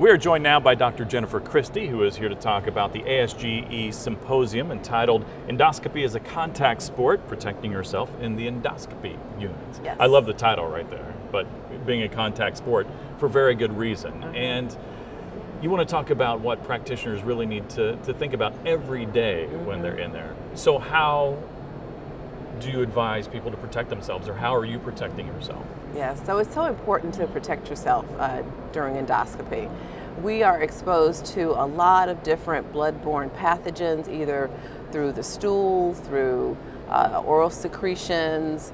We are joined now by Dr. Jennifer Christie, who is here to talk about the ASGE symposium entitled Endoscopy as a Contact Sport, Protecting Yourself in the Endoscopy Unit. Yes. I love the title right there, but being a contact sport for very good reason. And you want to talk about what practitioners really need to think about every day when they're in there. So how do you advise people to protect themselves, or how are you protecting yourself? Yeah, so it's so important to protect yourself during endoscopy. We are exposed to a lot of different bloodborne pathogens, either through the stool, through oral secretions,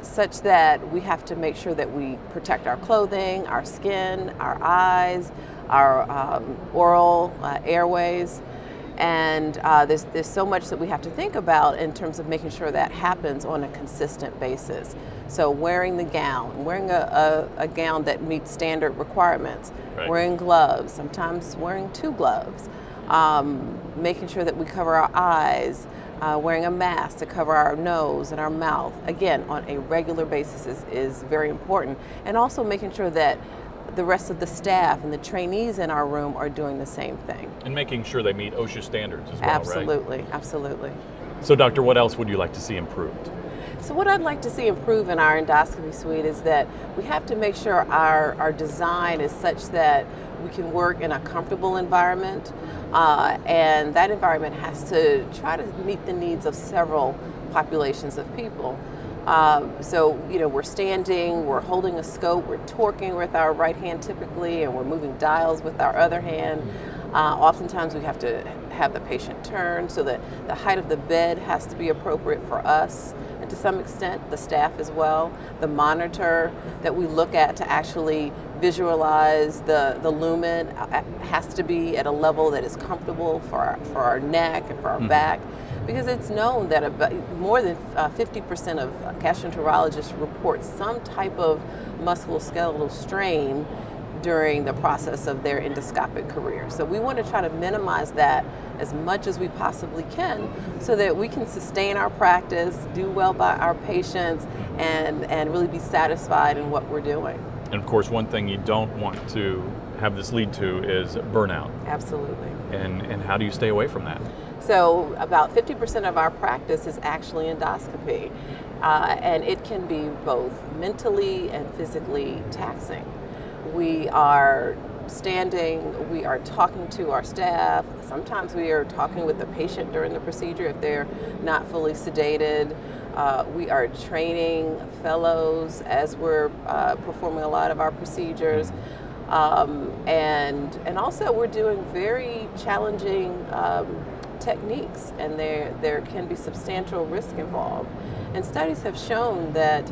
such that we have to make sure that we protect our clothing, our skin, our eyes, our oral airways. And there's so much that we have to think about in terms of making sure that happens on a consistent basis. So wearing the gown, wearing a gown that meets standard requirements, Right. wearing gloves, sometimes wearing two gloves, making sure that we cover our eyes, wearing a mask to cover our nose and our mouth, again, on a regular basis is very important. And also making sure that the rest of the staff and the trainees in our room are doing the same thing. And making sure they meet OSHA standards as well, Absolutely, right? absolutely. So doctor, what else would you like to see improved? So what I'd like to see improve in our endoscopy suite is that we have to make sure our design is such that we can work in a comfortable environment, and that environment has to try to meet the needs of several populations of people. So, we're standing, we're holding a scope, we're torquing with our right hand typically, and we're moving dials with our other hand. Oftentimes we have to have the patient turn so that the height of the bed has to be appropriate for us, and to some extent the staff as well. The monitor that we look at to actually visualize the lumen has to be at a level that is comfortable for our neck and for our back. Because it's known that about more than 50% of gastroenterologists report some type of musculoskeletal strain during the process of their endoscopic career. So we want to try to minimize that as much as we possibly can so that we can sustain our practice, do well by our patients, and really be satisfied in what we're doing. And of course, one thing you don't want to have this lead to is burnout. Absolutely. And how do you stay away from that? So about 50% of our practice is actually endoscopy, and it can be both mentally and physically taxing. We are standing, we are talking to our staff, sometimes we are talking with the patient during the procedure if they're not fully sedated. We are training fellows as we're performing a lot of our procedures. And also we're doing very challenging techniques, and there can be substantial risk involved. And studies have shown that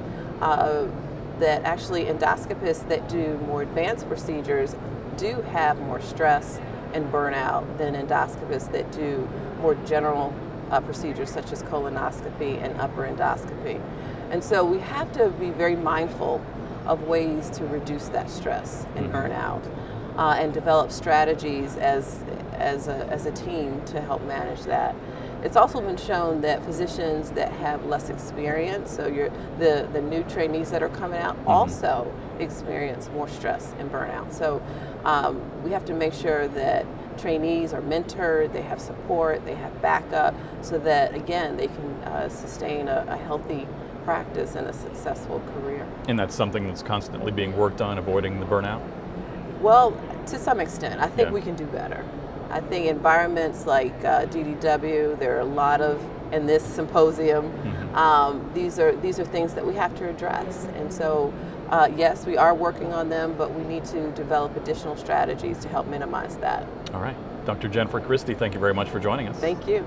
that actually endoscopists that do more advanced procedures do have more stress and burnout than endoscopists that do more general procedures such as colonoscopy and upper endoscopy. And so we have to be very mindful of ways to reduce that stress and burnout, and develop strategies as a team to help manage that. It's also been shown that physicians that have less experience, so the new trainees that are coming out, also experience more stress and burnout. So we have to make sure that trainees are mentored, they have support, they have backup, so that again they can sustain a healthy practice and a successful career. And that's something that's constantly being worked on, avoiding the burnout? Well, to some extent. I think we can do better. I think environments like DDW, there are a lot of, in this symposium, these are things that we have to address. And so, yes, we are working on them, but we need to develop additional strategies to help minimize that. All right. Dr. Jennifer Christie, thank you very much for joining us. Thank you.